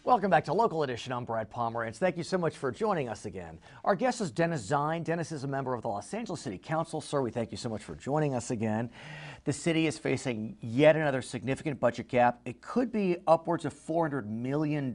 Welcome back to Local Edition. I'm Brad Pomerance. Thank you so much for joining us again. Our guest is Dennis Zine. Dennis is a member of the Los Angeles City Council. Sir, we thank you so much for joining us again. The city is facing yet another significant budget gap. It could be upwards of $400 million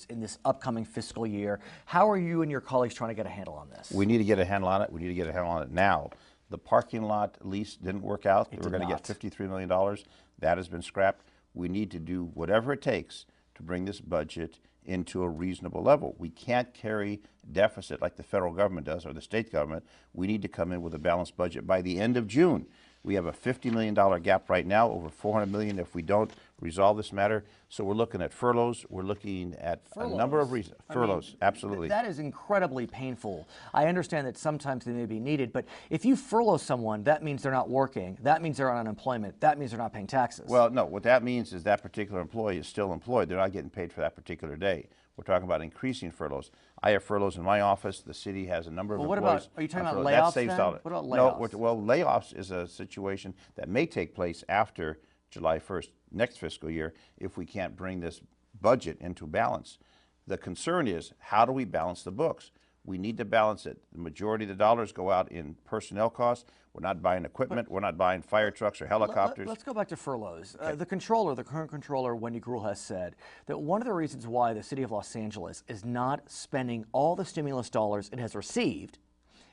in this upcoming fiscal year. How are you and your colleagues trying to get a handle on this? We need to get a handle on it. We need to get a handle on it now. The parking lot lease didn't work out. We're going to get $53 million. That has been scrapped. We need to do whatever it takes to bring this budget into a reasonable level. We can't carry deficit like the federal government does or the state government. We need to come in with a balanced budget by the end of June. We have a $50 million gap right now, over $400 million if we don't resolve this matter. So we're looking at furloughs. We're looking at a number of reasons. Furloughs, absolutely. That is incredibly painful. I understand that sometimes they may be needed, but if you furlough someone, that means they're not working. That means they're on unemployment. That means they're not paying taxes. Well, no, what that means is that particular employee is still employed. They're not getting paid for that particular day. We're talking about increasing furloughs. I have furloughs in my office. The city has a number of employees. What about, are you talking about layoffs then? What about layoffs? No, well, layoffs is a situation that may take place after July 1st, next fiscal year, if we can't bring this budget into balance. The concern is, how do we balance the books? We need to balance it. The majority of the dollars go out in personnel costs. We're not buying equipment. We're not buying fire trucks or helicopters. Let's go back to furloughs. Okay. The current controller, Wendy Gruhl, has said that one of the reasons why the city of Los Angeles is not spending all the stimulus dollars it has received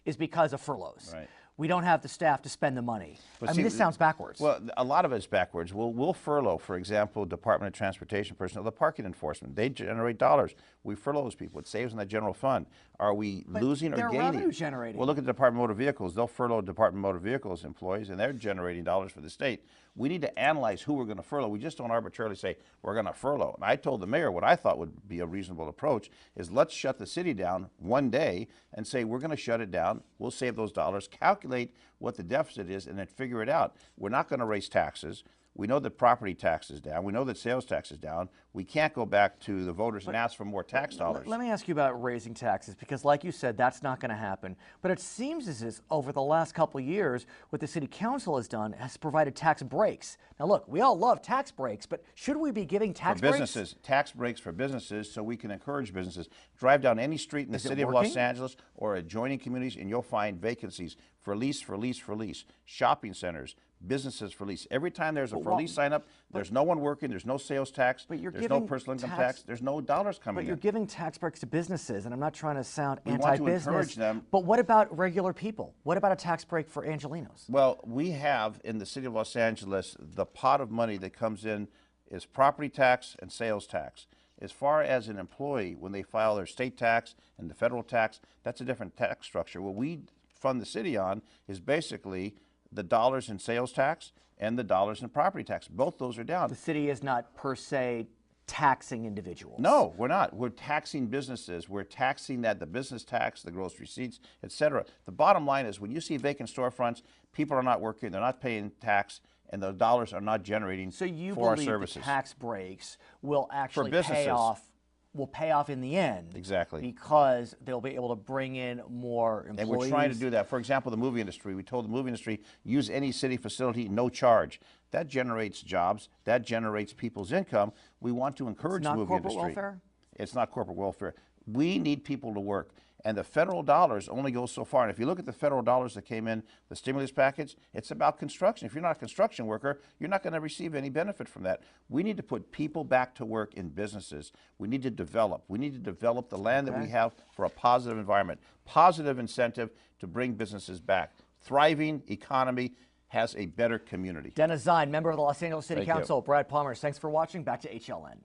is because of furloughs. Right. We don't have the staff to spend the money. I mean, this sounds backwards. Well, a lot of it's backwards. We'll furlough, for example, Department of Transportation personnel, the parking enforcement. They generate dollars. We furlough those people. It saves in that general fund. Are we losing or gaining? They're revenue generating. Well, look at the Department of Motor Vehicles. They'll furlough Department of Motor Vehicles employees, and they're generating dollars for the state. We need to analyze who we're going to furlough. We just don't arbitrarily say we're going to furlough. And I told the mayor what I thought would be a reasonable approach is let's shut the city down one day and say we're going to shut it down. We'll save those dollars, calculate what the deficit is, and then figure it out. We're not going to raise taxes. We know that property tax is down. We know that sales tax is down. We can't go back to the voters and ask for more tax dollars. Let me ask you about raising taxes, because like you said, that's not going to happen. But it seems as if over the last couple of years, what the city council has done has provided tax breaks. Now look, we all love tax breaks, but should we be giving tax breaks? For businesses, tax breaks for businesses so we can encourage businesses. Drive down any street in the city of Los Angeles or adjoining communities and you'll find vacancies for lease, for lease, for lease. Shopping centers, businesses for lease. Every time there's a for lease sign up, there's no one working, there's no sales tax, there's no personal income tax, there's no dollars coming in. But you're giving tax breaks to businesses, and I'm not trying to sound anti-business. We want to encourage them. But what about regular people? What about a tax break for Angelenos? Well, we have in the city of Los Angeles, the pot of money that comes in is property tax and sales tax. As far as an employee, when they file their state tax and the federal tax, that's a different tax structure. What we fund the city on is basically the dollars in sales tax and the dollars in property tax. Both those are down. The city is not per se taxing individuals. No, we're not. We're taxing businesses. We're taxing the business tax, the gross receipts, etc. The bottom line is when you see vacant storefronts, people are not working, they're not paying tax, and the dollars are not generating for our services. So you believe the tax breaks will actually pay off in the end. Exactly. Because they'll be able to bring in more employees. And we're trying to do that. For example, the movie industry. We told the movie industry, use any city facility, no charge. That generates jobs. That generates people's income. We want to encourage the movie industry. It's not corporate welfare? It's not corporate welfare. We need people to work. And the federal dollars only go so far. And if you look at the federal dollars that came in, the stimulus package, it's about construction. If you're not a construction worker, you're not going to receive any benefit from that. We need to put people back to work in businesses. We need to develop. We need to develop the land that we have for a positive environment, positive incentive to bring businesses back. Thriving economy has a better community. Dennis Zine, member of the Los Angeles City Council. Brad Pomerance, thanks for watching. Back to HLN.